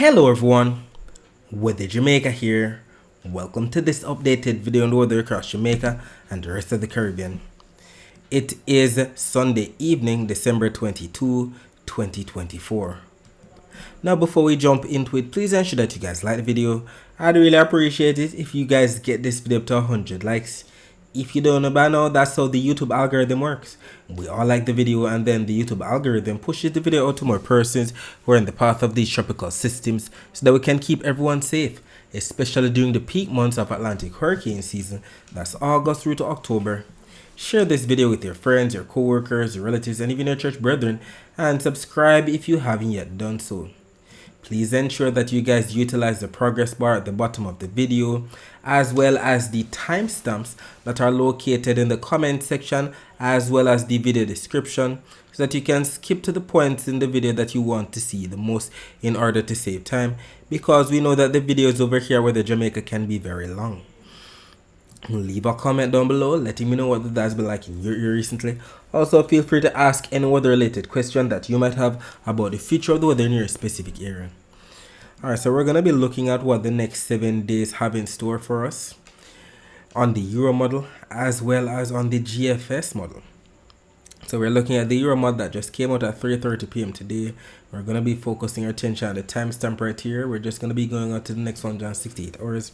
Hello everyone, Weather Jamaica here. Welcome to this updated video on the weather across Jamaica and the rest of the Caribbean. It is Sunday evening, December 22, 2024. Now before we jump into it, please ensure that you guys like the video. I'd really appreciate it if you guys get this video up to 100 likes. If you don't know by now, that's how the YouTube algorithm works. We all like the video and then the YouTube algorithm pushes the video out to more persons who are in the path of these tropical systems so that we can keep everyone safe, especially during the peak months of Atlantic hurricane season, that's August through to October. Share this video with your friends, your co-workers, your relatives, and even your church brethren, and subscribe if you haven't yet done so. Please ensure that you guys utilize the progress bar at the bottom of the video, as well as the timestamps that are located in the comment section, as well as the video description, so that you can skip to the points in the video that you want to see the most in order to save time, because we know that the videos over here where the Jamaica can be very long. Leave a comment down below letting me know what the that's been like in your ear recently. Also feel free to ask any weather related question that you might have about the future of the weather in your specific area. Alright, so we're going to be looking at what the next 7 days have in store for us on the Euro model as well as on the GFS model. So we're looking at the Euro model that just came out at 3:30 p.m. today. We're going to be focusing our attention on the timestamp right here. We're just going to be going on to the next 168 hours.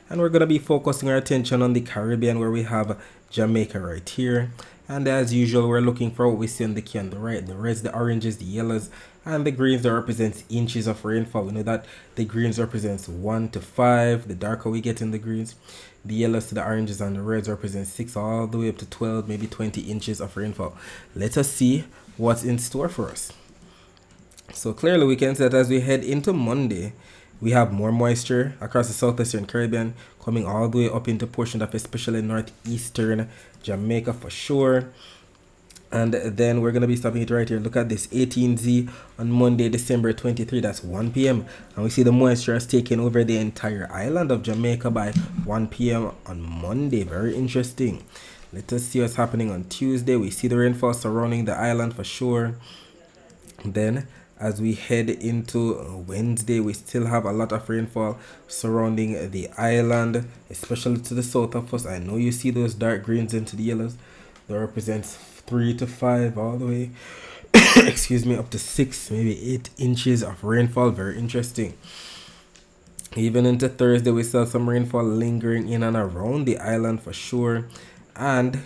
And we're going to be focusing our attention on the Caribbean, where we have Jamaica right here. And as usual, we're looking for what we see on the key on the right. The reds, the oranges, the yellows, and the greens that represents inches of rainfall. We know that the greens represents 1 to 5. The darker we get in the greens, the yellows to the oranges and the reds represent 6 all the way up to 12, maybe 20 inches of rainfall. Let us see what's in store for us. So clearly we can see that as we head into Monday, we have more moisture across the southwestern Caribbean, coming all the way up into portions of especially northeastern Jamaica for sure. And then we're going to be stopping it right here. Look at this, 18Z on Monday, December 23. That's 1 p.m. And we see the moisture has taken over the entire island of Jamaica by 1 p.m. on Monday. Very interesting. Let us see what's happening on Tuesday. We see the rainfall surrounding the island for sure. Then as we head into Wednesday, we still have a lot of rainfall surrounding the island, especially to the south of us. I know you see those dark greens into the yellows. That represents 3 to 5 all the way excuse me, up to 6, maybe 8 inches of rainfall. Very interesting. Even into Thursday, we saw some rainfall lingering in and around the island for sure. And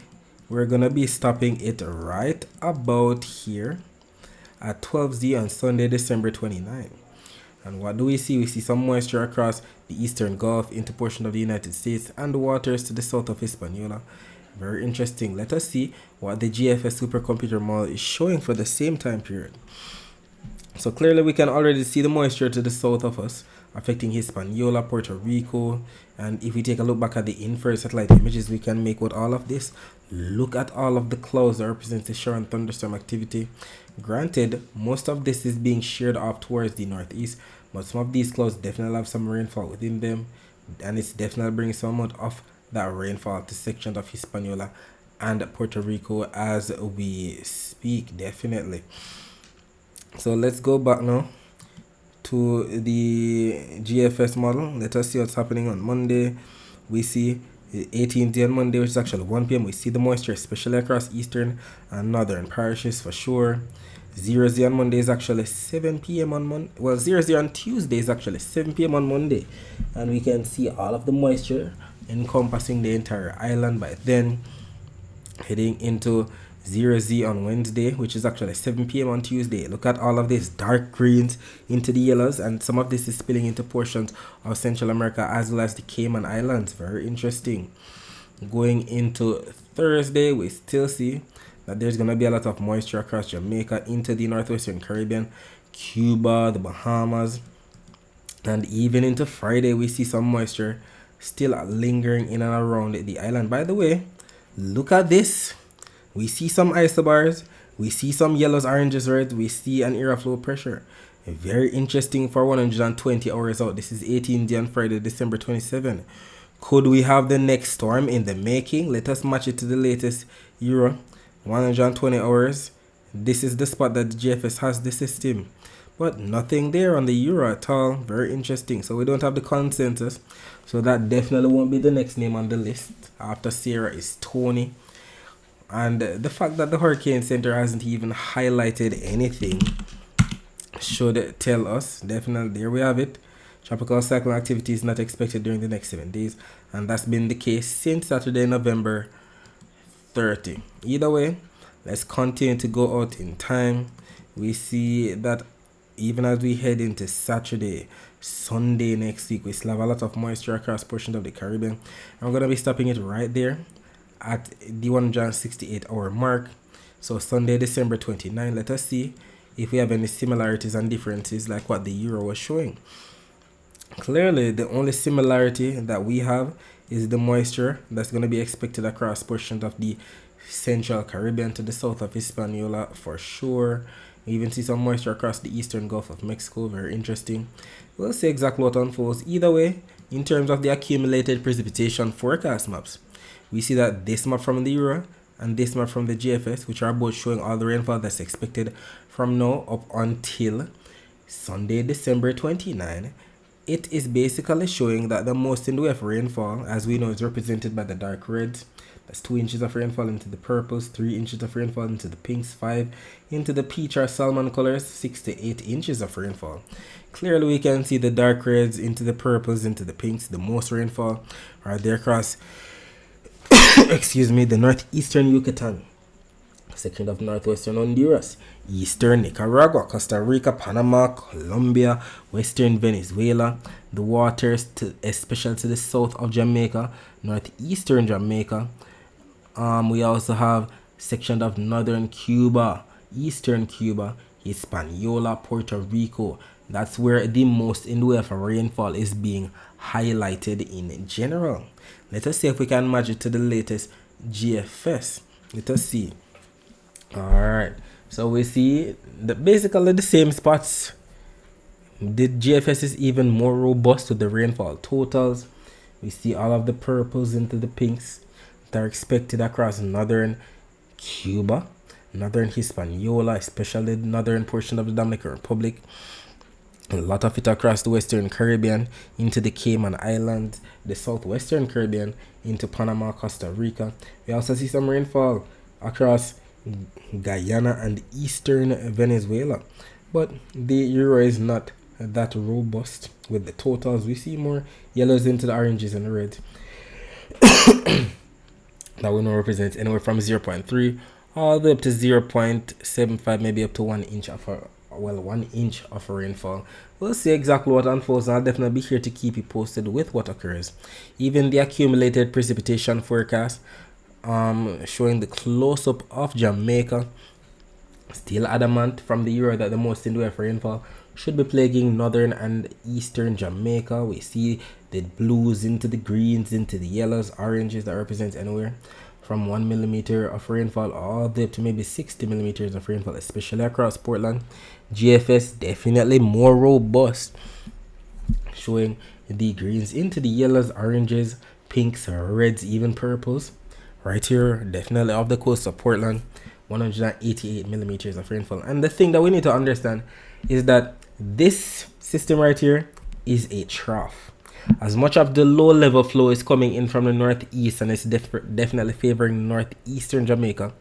we're gonna be stopping it right about here at 12Z on Sunday, December 29. And what do we see? We see some moisture across the eastern Gulf into portion of the United States and the waters to the south of Hispaniola. Very interesting. Let us see what the GFS supercomputer model is showing for the same time period. So clearly we can already see the moisture to the south of us affecting Hispaniola, Puerto Rico. And if we take a look back at the infrared satellite images, we can make out all of this. Look at all of the clouds that represent the shower and thunderstorm activity. Granted, most of this is being sheared off towards the northeast, but some of these clouds definitely have some rainfall within them, and it's definitely bringing some amount of that rainfall to sections of Hispaniola and Puerto Rico as we speak, definitely. So let's go back now to the GFS model. Let us see what's happening on Monday. We see 18th on Monday, which is actually 1 p.m. We see the moisture, especially across eastern and northern parishes for sure. 0Z on Monday is actually 7 p.m. on Monday. Well, 0Z on Tuesday is actually 7 p.m. on Monday. And we can see all of the moisture encompassing the entire island by then. Heading into 0Z on Wednesday, which is actually 7 p.m. on Tuesday. Look at all of this dark greens into the yellows, and some of this is spilling into portions of Central America as well as the Cayman Islands. Very interesting. Going into Thursday, we still see that there's going to be a lot of moisture across Jamaica into the northwestern Caribbean, Cuba, the Bahamas, and even into Friday we see some moisture still lingering in and around the island. By the way, look at this. We see some isobars, we see some yellows, oranges, reds, we see an area of low pressure. Very interesting for 120 hours out. This is 18th on Friday, December 27. Could we have the next storm in the making? Let us match it to the latest Euro. 120 hours. This is the spot that the GFS has the system. but nothing there on the euro at all. Very interesting. So we don't have the consensus, so that definitely won't be the next name on the list. After Sarah is Tony. And the fact that the Hurricane Center hasn't even highlighted anything should tell us. Definitely, there we have it. Tropical cyclone activity is not expected during the next 7 days, and that's been the case since Saturday, November 30. Either way, let's continue to go out in time. We see that even as we head into Saturday, Sunday next week, we still have a lot of moisture across portions of the Caribbean. I'm going to be stopping it right there at the 168 hour mark. So Sunday, December 29, let us see if we have any similarities and differences like what the euro was showing. Clearly, the only similarity that we have is the moisture that's going to be expected across portions of the Central Caribbean to the south of Hispaniola for sure. We even see some moisture across the eastern Gulf of Mexico. Very interesting. We'll see exactly what unfolds. Either way, in terms of the accumulated precipitation forecast maps, we see that this map from the euro and this map from the GFS, which are both showing all the rainfall that's expected from now up until Sunday, December 29, it is basically showing that the most in the way of rainfall, as we know, is represented by the dark reds. That's 2 inches of rainfall into the purples, 3 inches of rainfall into the pinks, 5 into the peach or salmon colors, 6 to 8 inches of rainfall. Clearly, we can see the dark reds into the purples, into the pinks. The most rainfall are there across the northeastern Yucatan, section of northwestern Honduras, eastern Nicaragua, Costa Rica, Panama, Colombia, western Venezuela, the waters especially to the south of Jamaica, northeastern Jamaica. We also have section of northern Cuba, eastern Cuba, Hispaniola, Puerto Rico. That's where the most in the way of rainfall is being highlighted in general. Let us see if we can match it to the latest GFS. Let us see. Alright, so we see basically the same spots. The GFS is even more robust with the rainfall totals. We see all of the purples into the pinks that are expected across northern Cuba, northern Hispaniola, especially the northern portion of the Dominican Republic. A lot of it across the western Caribbean into the Cayman Islands, the southwestern Caribbean into Panama, Costa Rica. We also see some rainfall across Guyana and eastern Venezuela, but the euro is not that robust with the totals. We see more yellows into the oranges and the reds. That will now represent anywhere from 0.3 all the way up to 0.75, maybe up to 1 inch of 1 inch of rainfall. We'll see exactly what unfolds, and I'll definitely be here to keep you posted with what occurs. Even the accumulated precipitation forecast showing the close-up of Jamaica, still adamant from the euro that the most in the way of rainfall should be plaguing northern and eastern Jamaica. We see the blues into the greens, into the yellows, oranges that represents anywhere from 1 millimeter of rainfall all the way up to maybe 60 millimeters of rainfall, especially across Portland. GFS definitely more robust, showing the greens into the yellows, oranges, pinks, reds, even purples. Right here, definitely off the coast of Portland, 188 millimeters of rainfall. And the thing that we need to understand is that this system right here is a trough. As much of the low level flow is coming in from the northeast and it's definitely favoring northeastern Jamaica,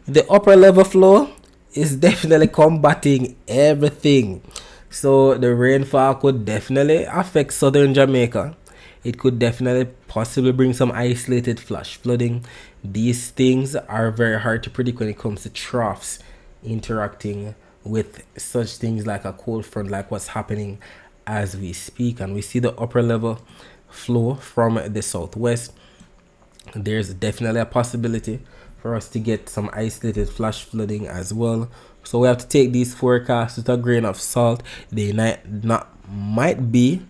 the upper level flow is definitely combating everything. So the rainfall could definitely affect southern Jamaica. It could definitely possibly bring some isolated flash flooding. These things are very hard to predict when it comes to troughs interacting with such things like a cold front, like what's happening as we speak. And we see the upper level flow from the southwest. There's definitely a possibility for us to get some isolated flash flooding as well. So we have to take these forecasts with a grain of salt. They might be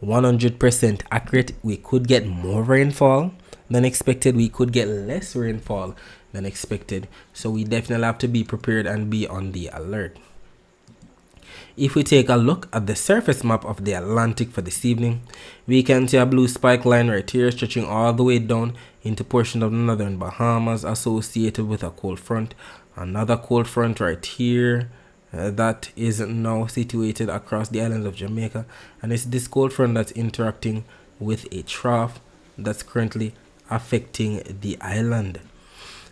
100% accurate. We could get more rainfall than expected. We could get less rainfall than expected. So we definitely have to be prepared and be on the alert. If we take a look at the surface map of the Atlantic for this evening, we can see a blue spike line right here stretching all the way down into portion of the northern Bahamas associated with a cold front. Another cold front right here, that is now situated across the island of Jamaica, and it's this cold front that's interacting with a trough that's currently affecting the island.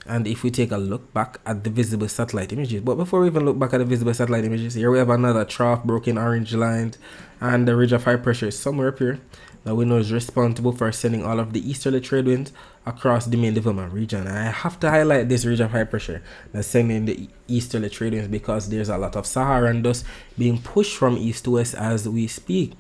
And if we take a look back at the visible satellite images, but before we even look back at the visible satellite images, here we have another trough, broken orange lines, and the ridge of high pressure is somewhere up here that we know is responsible for sending all of the easterly trade winds across the main development region. And I have to highlight this ridge of high pressure that's sending the easterly trade winds because there's a lot of Saharan dust being pushed from east to west as we speak.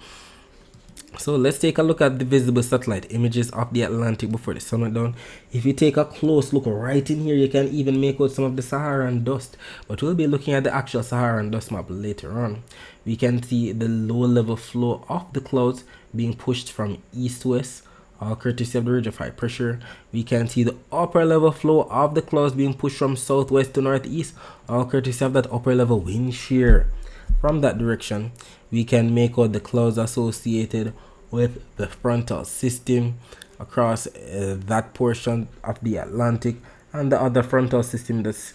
So let's take a look at the visible satellite images of the Atlantic before the sun went down. If you take a close look right in here, you can even make out some of the Saharan dust. But we'll be looking at the actual Saharan dust map later on. We can see the low level flow of the clouds being pushed from east to west, all courtesy of the ridge of high pressure. We can see the upper level flow of the clouds being pushed from southwest to northeast, all courtesy of that upper level wind shear. From that direction, we can make out the clouds associated with the frontal system across that portion of the Atlantic, and the other frontal system that's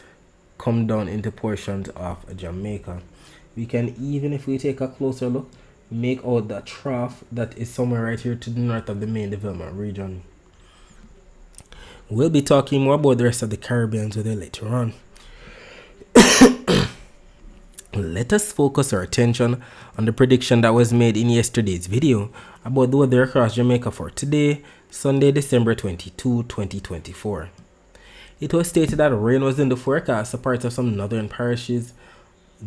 come down into portions of Jamaica. We can even, if we take a closer look, make out the trough that is somewhere right here to the north of the main development region. We'll be talking more about the rest of the Caribbean today later on. Let us focus our attention on the prediction that was made in yesterday's video about the weather across Jamaica for today, Sunday, December 22, 2024. It was stated that rain was in the forecast for parts of some northern parishes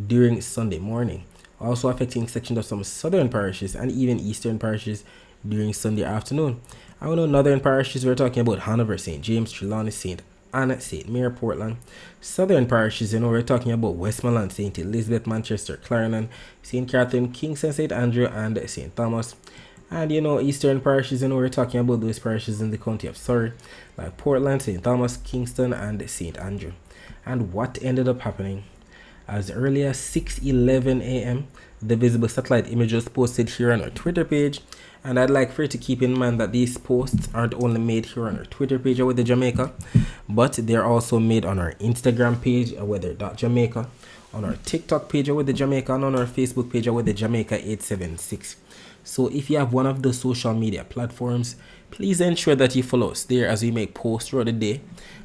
during Sunday morning, also affecting sections of some southern parishes and even eastern parishes during Sunday afternoon. I know northern parishes, we're talking about Hanover, St. James, Trelawney, St. Anne, St. Mary, Portland. Southern parishes, we're talking about Westmoreland, St. Elizabeth, Manchester, Clarendon, St. Catherine, Kingston, St. Andrew, and St. Thomas. And eastern parishes, we're talking about those parishes in the county of Surrey, like Portland, St. Thomas, Kingston, and St. Andrew. And what ended up happening? As early as 6:11 a.m., the visible satellite images posted here on our Twitter page. And I'd like for you to keep in mind that these posts aren't only made here on our Twitter page, Weather Jamaica, but they're also made on our Instagram page, weather.jamaica, on our Tik Tok page, Weather Jamaica, and on our Facebook page, Weather Jamaica 876. So if you have one of the social media platforms, please ensure that you follow us there as we make posts throughout the day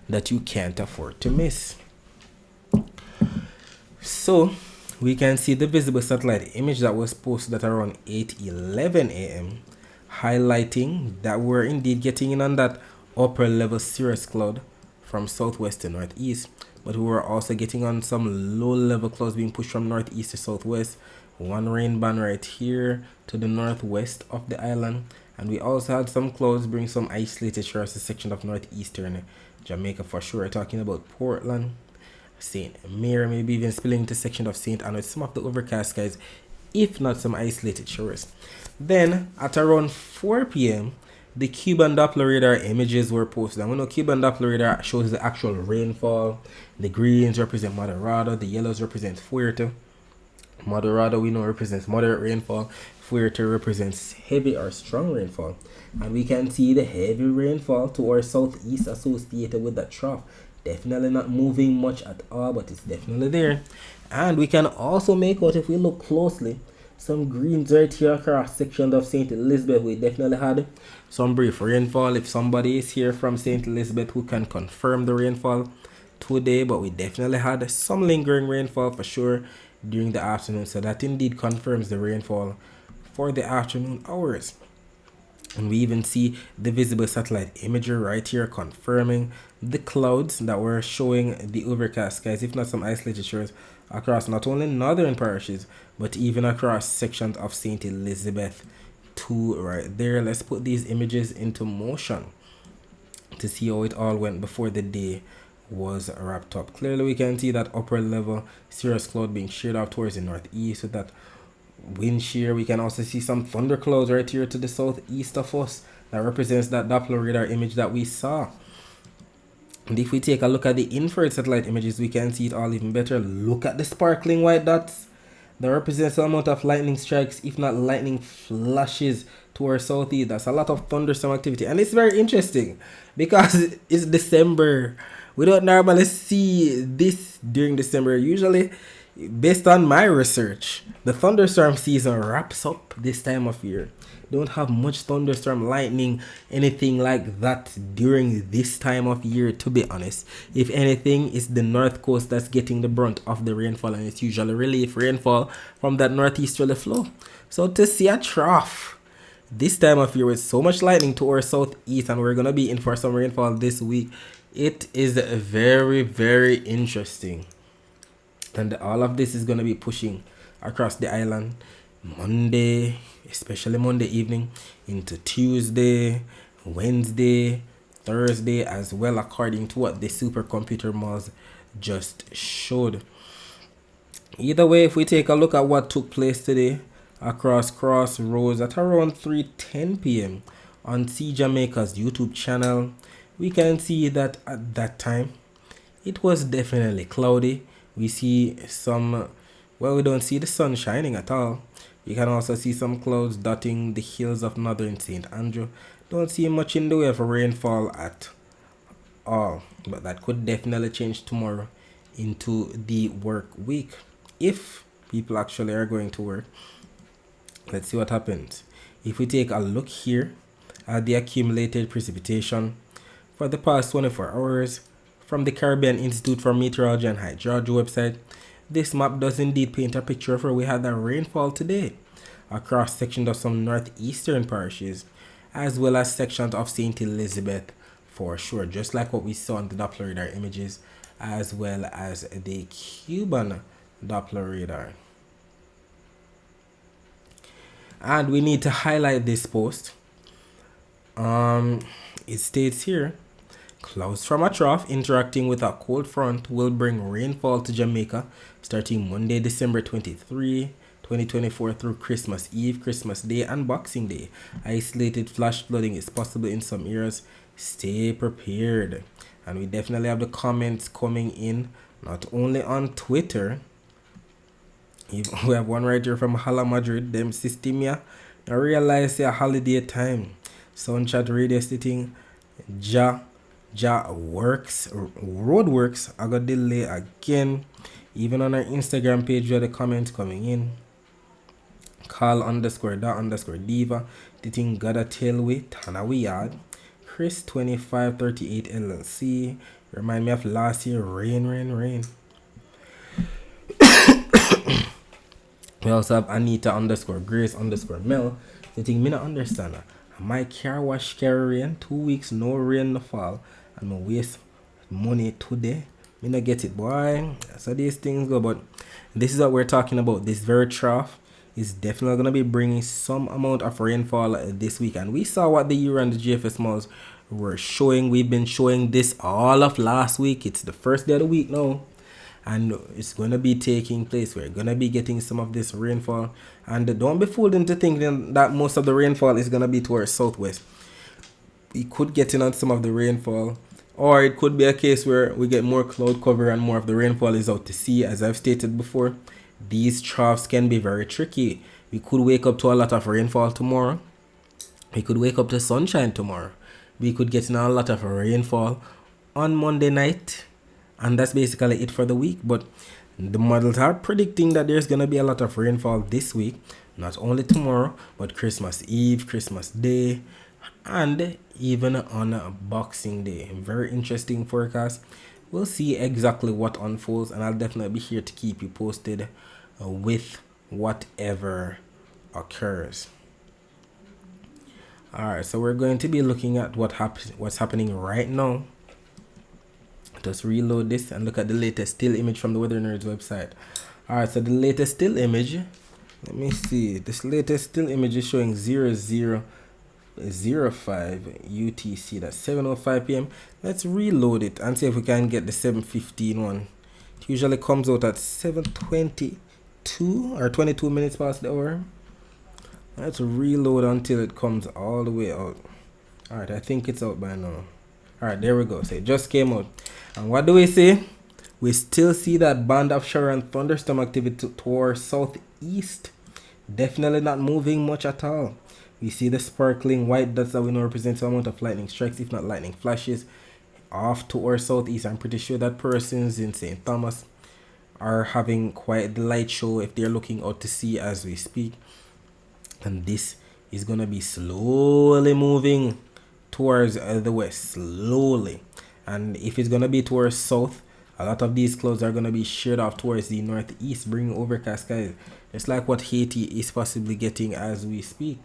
that you can't afford to miss. So we can see the visible satellite image that was posted at around 8:11 a.m. highlighting that we're indeed getting in on that upper level cirrus cloud from southwest to northeast, but we were also getting on some low level clouds being pushed from northeast to southwest, one rain band right here to the northwest of the island, and we also had some clouds bring some isolated showers to section of northeastern Jamaica for sure. We're talking about Portland, St. Mary, maybe even spilling into section of St. Anne with some of the overcast skies, if not some isolated showers. Then at around 4 p.m., the Cuban Doppler radar images were posted. And we know Cuban Doppler radar shows the actual rainfall. The greens represent Moderado, the yellows represent Fuerte. Moderado we know represents moderate rainfall. Fuerte represents heavy or strong rainfall. And we can see the heavy rainfall to our southeast associated with that trough. Definitely not moving much at all, but it's definitely there. And we can also make out, if we look closely, some greens right here across sections of St. Elizabeth. We definitely had some brief rainfall. If somebody is here from St. Elizabeth who can confirm the rainfall today, but we definitely had some lingering rainfall for sure during the afternoon. So that indeed confirms the rainfall for the afternoon hours. And we even see the visible satellite imagery right here confirming the clouds that were showing the overcast skies, if not some isolated shores, across not only northern parishes, but even across sections of St. Elizabeth too right there. Let's put these images into motion to see how it all went before the day was wrapped up. Clearly we can see that upper level cirrus cloud being sheared off towards the northeast with that wind shear. We can also see some thunder clouds right here to the southeast of us that represents that Doppler radar image that we saw. And if we take a look at the infrared satellite images, we can see it all even better. Look at the sparkling white dots that represents the amount of lightning strikes, if not lightning flashes, to our southeast. That's a lot of thunderstorm activity, and it's very interesting because it's December. We don't normally see this during December. Usually Based on my research, the thunderstorm season wraps up this time of year. Don't have much thunderstorm, lightning, anything like that during this time of year, to be honest. If anything, it's the north coast that's getting the brunt of the rainfall, and it's usually relief rainfall from that northeasterly flow. So to see a trough this time of year with so much lightning to our southeast, and we're gonna be in for some rainfall this week, it is very, very interesting. And all of this is going to be pushing across the island Monday, especially Monday evening, into Tuesday, Wednesday, Thursday as well, according to what the supercomputer models just showed. Either way, if we take a look at what took place today across Crossroads at around 3:10 p.m. on See Jamaica's YouTube channel, we can see that at that time it was definitely cloudy. We see some, well, we don't see the sun shining at all. We can also see some clouds dotting the hills of northern St. Andrew. Don't see much in the way of rainfall at all, but that could definitely change tomorrow into the work week if people actually are going to work. Let's see what happens. If we take a look here at the accumulated precipitation for the past 24 hours, from the Caribbean Institute for Meteorology and Hydrology website, this map does indeed paint a picture of where we had a rainfall today across sections of some northeastern parishes, as well as sections of St. Elizabeth for sure, just like what we saw on the Doppler radar images, as well as the Cuban Doppler radar. And we need to highlight this post. It states here, clouds from a trough interacting with a cold front will bring rainfall to Jamaica starting Monday, December 23, 2024 through Christmas Eve, Christmas Day, and Boxing Day. Isolated flash flooding is possible in some areas. Stay prepared. And we definitely have the comments coming in, not only on Twitter. We have one right here from Hala Madrid, them system here. I realize it's a holiday time. Soundchat radio sitting, works, roadworks, I got delay again. Even on our Instagram page, we have the comments coming in. Carl _ diva, the thing got a tailway, Tanawi yard. Chris 2538 LLC, remind me of last year, rain. We also have Anita _ Grace _ Mel. The thing me not understand. My car wash carry rain, 2 weeks no rain no fall, and I waste money today. Me not get it, boy. So these things go, but this is what we're talking about. This very trough is definitely gonna be bringing some amount of rainfall this week, and we saw what the Euro and the GFS models were showing. We've been showing this all of last week. It's the first day of the week now, and it's going to be taking place. We're going to be getting some of this rainfall, and don't be fooled into thinking that most of the rainfall is going to be towards southwest. We could get in on some of the rainfall, or it could be a case where we get more cloud cover and more of the rainfall is out to sea. As I've stated before, these troughs can be very tricky. We could wake up to a lot of rainfall tomorrow. We could wake up to sunshine tomorrow. We could get in a lot of rainfall on Monday night, and that's basically it for the week. But the models are predicting that there's going to be a lot of rainfall this week, not only tomorrow, but Christmas Eve, Christmas Day, and even on Boxing Day. Very interesting forecast. We'll see exactly what unfolds, and I'll definitely be here to keep you posted with whatever occurs. Alright, so we're going to be looking at what's happening right now. Just reload this and look at the latest still image from the Weather Nerds website. Alright, so the latest still image, let me see. This latest still image is showing 0005 UTC. That's 7:05 p.m. Let's reload it and see if we can get the 7:15 one. It usually comes out at 7:22 or 22 minutes past the hour. Let's reload until it comes all the way out. Alright, I think it's out by now. Alright, there we go. So it just came out. And what do we see? We still see that band of shower and thunderstorm activity towards southeast. Definitely not moving much at all. We see the sparkling white dots that we know represent some amount of lightning strikes, if not lightning flashes, off to our southeast. I'm pretty sure that person's in St. Thomas are having quite the light show if they're looking out to sea as we speak. And this is going to be slowly moving towards the west, slowly. And if it's going to be towards south, a lot of these clouds are going to be sheared off towards the northeast, bringing overcast skies. It's like what Haiti is possibly getting as we speak.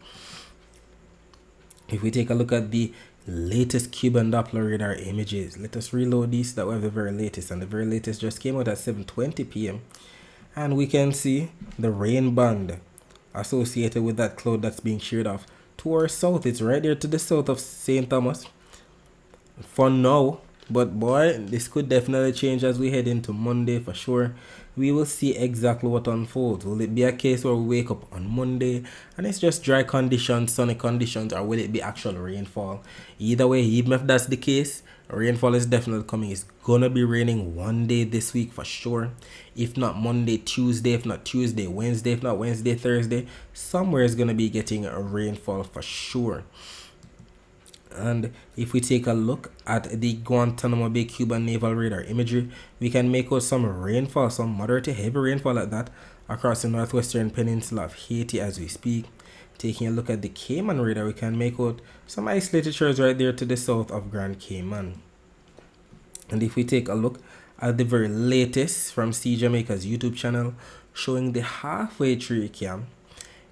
If we take a look at the latest Cuban Doppler radar images, let us reload these. That we have the very latest, and the very latest just came out at 7:20 p.m. and we can see the rain band associated with that cloud that's being sheared off towards south. It's right there to the south of St. Thomas for now, but boy, this could definitely change as we head into Monday for sure. We will see exactly what unfolds. Will it be a case where we wake up on Monday and it's just dry conditions, sunny conditions, or will it be actual rainfall? Either way, even if that's the case, rainfall is definitely coming. It's gonna be raining one day this week for sure. If not Monday, Tuesday. If not Tuesday, Wednesday. If not Wednesday, Thursday. Somewhere is gonna be getting a rainfall for sure. And if we take a look at the Guantanamo Bay Cuban Naval Radar imagery, we can make out some rainfall, some moderate to heavy rainfall at that, across the northwestern peninsula of Haiti as we speak. Taking a look at the Cayman radar, we can make out some isolated shores right there to the south of Grand Cayman. And if we take a look at the very latest from See Jamaica's YouTube channel, showing the halfway tree cam,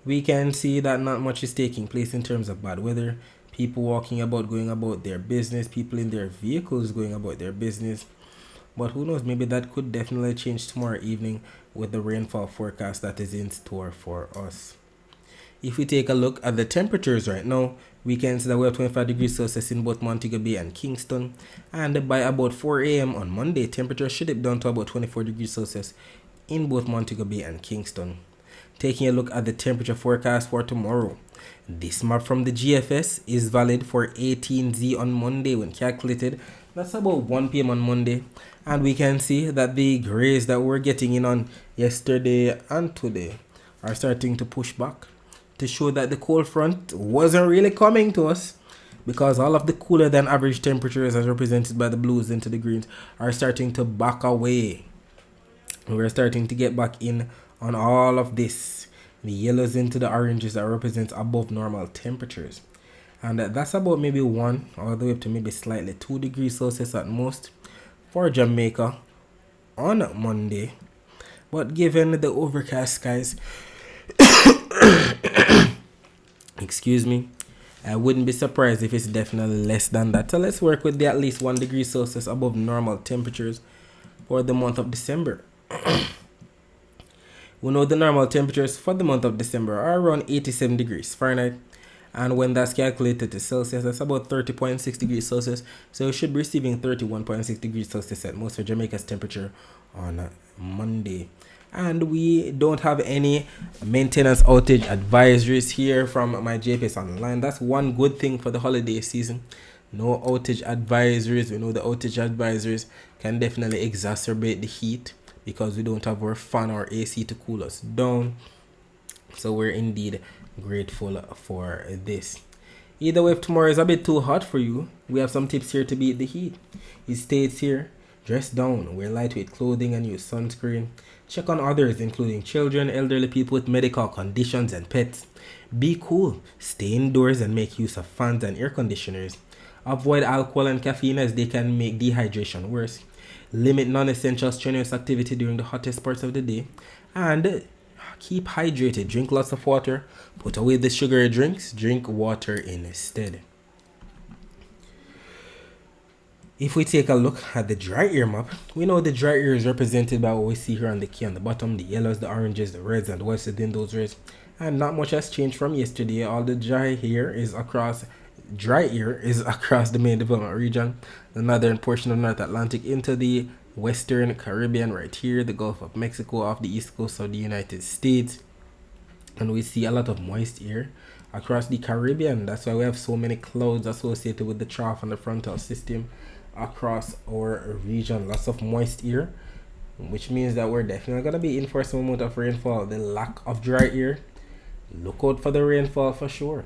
we can see that not much is taking place in terms of bad weather. People walking about, going about their business, people in their vehicles going about their business. But who knows, maybe that could definitely change tomorrow evening with the rainfall forecast that is in store for us. If we take a look at the temperatures right now, we can see that we have 25 degrees Celsius in both Montego Bay and Kingston. And by about 4 a.m. on Monday, temperature should dip down to about 24 degrees Celsius in both Montego Bay and Kingston. Taking a look at the temperature forecast for tomorrow. This map from the GFS is valid for 18Z on Monday when calculated. That's about 1 p.m. on Monday. And we can see that the grays that we're getting in on yesterday and today are starting to push back to show that the cold front wasn't really coming to us, because all of the cooler than average temperatures as represented by the blues into the greens are starting to back away. And we're starting to get back in on all of this. The yellows into the oranges that represent above normal temperatures. And that's about maybe 1 all the way up to maybe slightly 2 degrees Celsius at most for Jamaica on Monday. But given the overcast skies, excuse me, I wouldn't be surprised if it's definitely less than that. So let's work with the at least 1 degree Celsius above normal temperatures for the month of December. We know the normal temperatures for the month of December are around 87 degrees Fahrenheit. And when that's calculated to Celsius, that's about 30.6 degrees Celsius. So we should be receiving 31.6 degrees Celsius at most for Jamaica's temperature on Monday. And we don't have any maintenance outage advisories here from my JPS online. That's one good thing for the holiday season. No outage advisories. We know the outage advisories can definitely exacerbate the heat, because we don't have our fan or AC to cool us down. So we're indeed grateful for this. Either way, if tomorrow is a bit too hot for you, we have some tips here to beat the heat. It states here, dress down, wear lightweight clothing and use sunscreen. Check on others, including children, elderly people with medical conditions and pets. Be cool, stay indoors and make use of fans and air conditioners. Avoid alcohol and caffeine as they can make dehydration worse. Limit non-essential strenuous activity during the hottest parts of the day. And keep hydrated. Drink lots of water. Put away the sugary drinks. Drink water instead. If we take a look at the dry air map, we know the dry air is represented by what we see here on the key on the bottom. The yellows, the oranges, the reds, and what's within those reds. And not much has changed from yesterday. All the dry air is across the main development region, the northern portion of North Atlantic into the western Caribbean right here, the Gulf of Mexico off the east coast of the United States. And we see a lot of moist air across the Caribbean. That's why we have so many clouds associated with the trough and the frontal system across our region. Lots of moist air, which means that we're definitely going to be in for some amount of rainfall. The lack of dry air, look out for the rainfall for sure.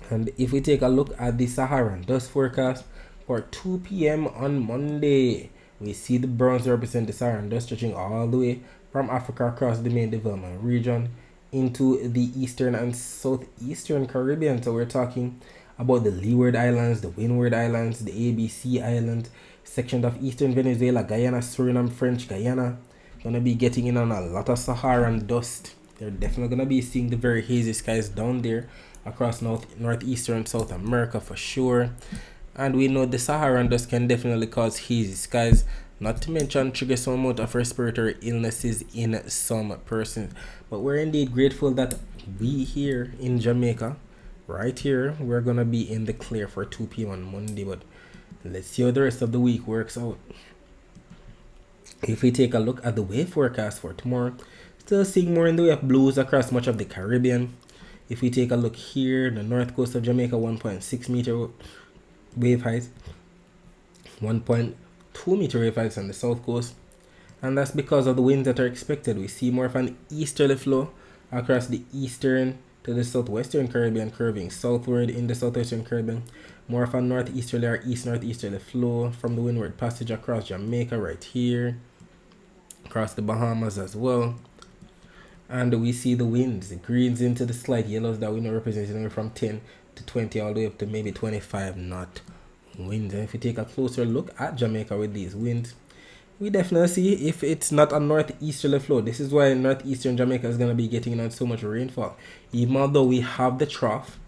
And if we take a look at the Saharan dust forecast for 2 p.m. on Monday, We see the browns represent the Saharan dust stretching all the way from Africa across the main development region into the eastern and southeastern Caribbean. So we're talking about the Leeward Islands, the Windward Islands, the ABC Island, sections of eastern Venezuela, Guyana, Suriname, French Guyana. Gonna be getting in on a lot of Saharan dust. They're definitely gonna be seeing the very hazy skies down there across northeastern South America for sure. And we know the Saharan dust can definitely cause hazy skies, not to mention trigger some amount of respiratory illnesses in some persons. But we're indeed grateful that we here in Jamaica, right here, we're gonna be in the clear for 2 p.m. on Monday. But let's see how the rest of the week works out. If we take a look at the wave forecast for tomorrow, still seeing more in the way of blues across much of the Caribbean. If we take a look here, the north coast of Jamaica, 1.6 meter wave height, 1.2 meter wave heights on the south coast, and that's because of the winds that are expected. We see more of an easterly flow across the eastern to the southwestern Caribbean, curving southward in the southwestern Caribbean. More of a northeasterly or east-northeasterly flow from the windward passage across Jamaica right here, across the Bahamas as well. And we see the winds, the greens into the slight yellows that we know represent anywhere from 10 to 20 all the way up to maybe 25 knot winds. And if we take a closer look at Jamaica with these winds, we definitely see if it's not a northeasterly flow. This is why northeastern Jamaica is going to be getting on so much rainfall. Even although we have the trough,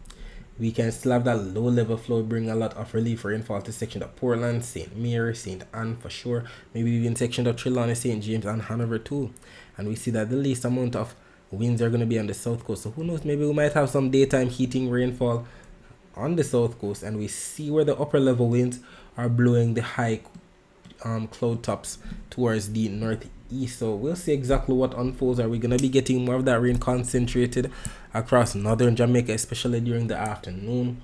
we can still have that low level flow bring a lot of relief rainfall to section of Portland, St. Mary, St. Anne for sure, maybe even section of Trelawney, St. James and Hanover too. And we see that the least amount of winds are going to be on the south coast. So who knows, maybe we might have some daytime heating rainfall on the south coast. And we see where the upper level winds are blowing the high cloud tops towards the northeast. So we'll see exactly what unfolds. Are we going to be getting more of that rain concentrated across northern Jamaica, especially during the afternoon?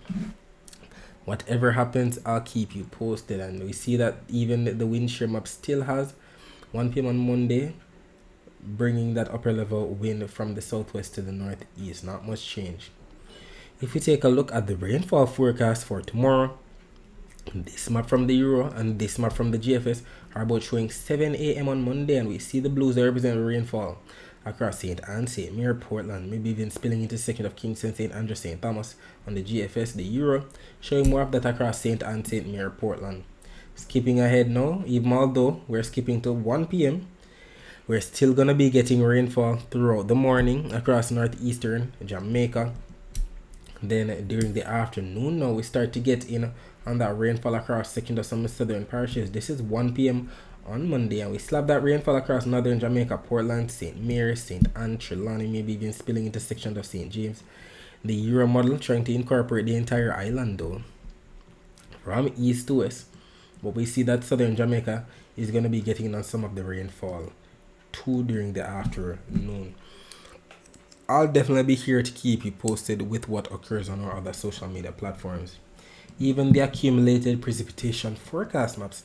Whatever happens, I'll keep you posted. And we see that even the wind shear map still has 1 p.m. on Monday, bringing that upper level wind from the southwest to the northeast. Not much change. If we take a look at the rainfall forecast for tomorrow, this map from the Euro and this map from the GFS are both showing 7 a.m. on Monday, and we see the blues that represent rainfall across St. Anne, St. Mary, Portland, maybe even spilling into section of Kingston, St. Andrew, St. Thomas on the GFS. The Euro showing more of that across St. Anne, St. Mary, Portland. Skipping ahead now, even although we're skipping to 1 p.m., we're still going to be getting rainfall throughout the morning across northeastern Jamaica. Then during the afternoon now we start to get in on that rainfall across sections of some southern parishes. This is 1 p.m. on Monday, and we slap that rainfall across northern Jamaica, Portland, St. Mary, St. Anne, Trelawney, maybe even spilling into sections of St. James. The Euro model trying to incorporate the entire island though, from east to west. But we see that southern Jamaica is going to be getting on some of the rainfall too during the afternoon. I'll definitely be here to keep you posted with what occurs on our other social media platforms. Even the accumulated precipitation forecast maps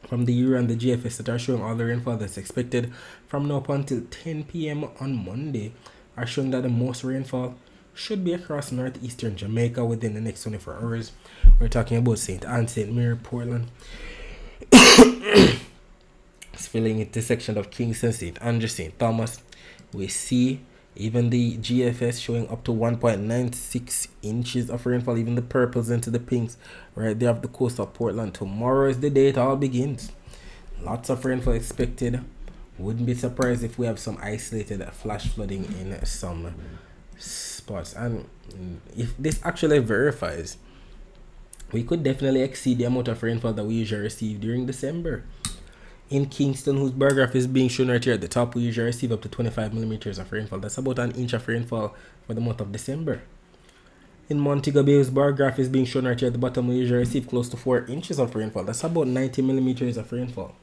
from the Euro and the GFS that are showing all the rainfall that's expected from now up until 10 p.m. on Monday are showing that the most rainfall should be across northeastern Jamaica within the next 24 hours. We're talking about St. Anne, St. Mary, Portland, spilling into section of Kingston, St. Andrew, St. Thomas. We see even the GFS showing up to 1.96 inches of rainfall, even the purples into the pinks right there off the coast of Portland. Tomorrow is the day it all begins. Lots of rainfall expected. Wouldn't be surprised if we have some isolated flash flooding in some spots. And if this actually verifies, we could definitely exceed the amount of rainfall that we usually receive during December. In Kingston, whose bar graph is being shown right here at the top, we usually receive up to 25 millimeters of rainfall. That's about an inch of rainfall for the month of December. In Montego Bay, whose bar graph is being shown right here at the bottom, we usually receive close to 4 inches of rainfall. That's about 90 millimeters of rainfall.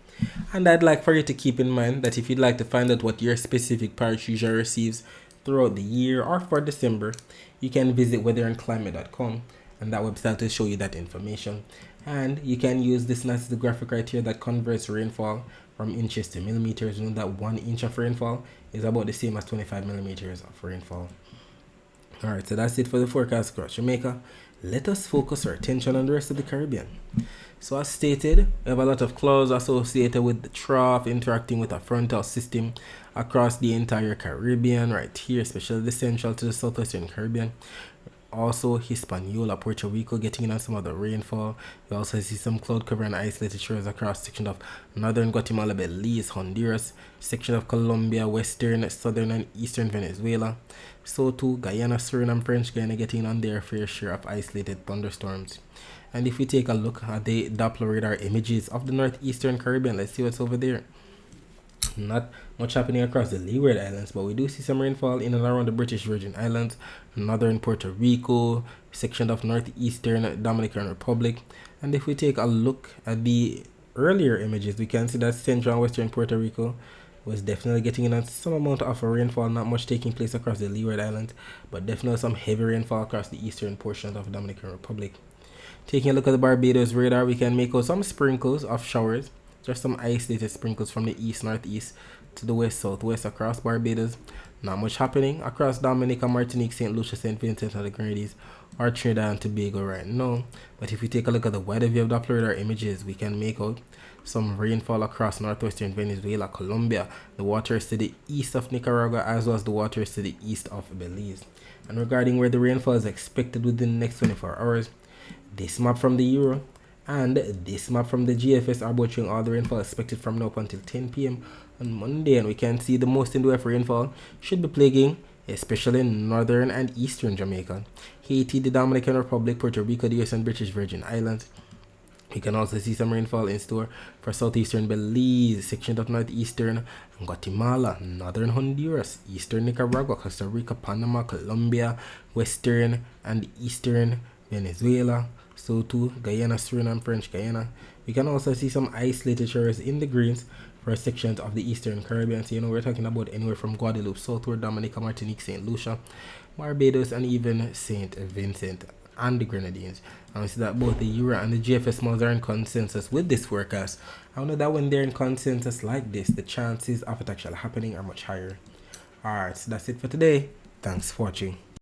And I'd like for you to keep in mind that if you'd like to find out what your specific parish usually receives throughout the year or for December, you can visit weatherandclimate.com, and that website will show you that information. And you can use this nice graphic right here that converts rainfall from inches to millimeters. You know that 1 inch of rainfall is about the same as 25 millimeters of rainfall. Alright, so that's it for the forecast across Jamaica. Let us focus our attention on the rest of the Caribbean. So as stated, we have a lot of clouds associated with the trough interacting with a frontal system across the entire Caribbean, right here, especially the central to the southwestern Caribbean. Also, Hispaniola, Puerto Rico getting in on some of the rainfall. We also see some cloud cover and isolated shores across section of northern Guatemala, Belize, Honduras, section of Colombia, western, southern, and eastern Venezuela. So too, Guyana, Suriname, and French Guyana getting on their fair share of isolated thunderstorms. And if we take a look at the Doppler radar images of the northeastern Caribbean, let's see what's over there. Not much happening across the Leeward Islands, but we do see some rainfall in and around the British Virgin Islands, northern Puerto Rico, section of northeastern Dominican Republic. And if we take a look at the earlier images, we can see that central and western Puerto Rico was definitely getting in on some amount of rainfall, not much taking place across the Leeward Islands, but definitely some heavy rainfall across the eastern portions of Dominican Republic. Taking a look at the Barbados radar, we can make out some sprinkles of showers, just some isolated sprinkles from the east northeast to the west southwest across Barbados. Not much happening across Dominica, Martinique, St. Lucia, St. Vincent and the Grenadines, or Trinidad and Tobago right now. But if we take a look at the weather view of Doppler radar images, we can make out some rainfall across northwestern Venezuela, Colombia, the waters to the east of Nicaragua, as well as the waters to the east of Belize. And regarding where the rainfall is expected within the next 24 hours, this map from the Euro and this map from the GFS are both showing all the rainfall expected from now up until 10 p.m. on Monday, and we can see the most in the way for rainfall should be plaguing especially northern and eastern Jamaica, Haiti, the Dominican Republic, Puerto Rico, the US and British Virgin Islands. We can also see some rainfall in store for southeastern Belize, section of northeastern Guatemala, northern Honduras, eastern Nicaragua, Costa Rica, Panama, Colombia, western and eastern Venezuela. So too, Guyana, Suriname, French Guyana. We can also see some isolated showers in the greens for sections of the eastern Caribbean. So, we're talking about anywhere from Guadeloupe southward, Dominica, Martinique, St. Lucia, Barbados, and even St. Vincent and the Grenadines. And we see that both the Euro and the GFS models are in consensus with this forecast. I know that when they're in consensus like this, the chances of it actually happening are much higher. Alright, so that's it for today. Thanks for watching.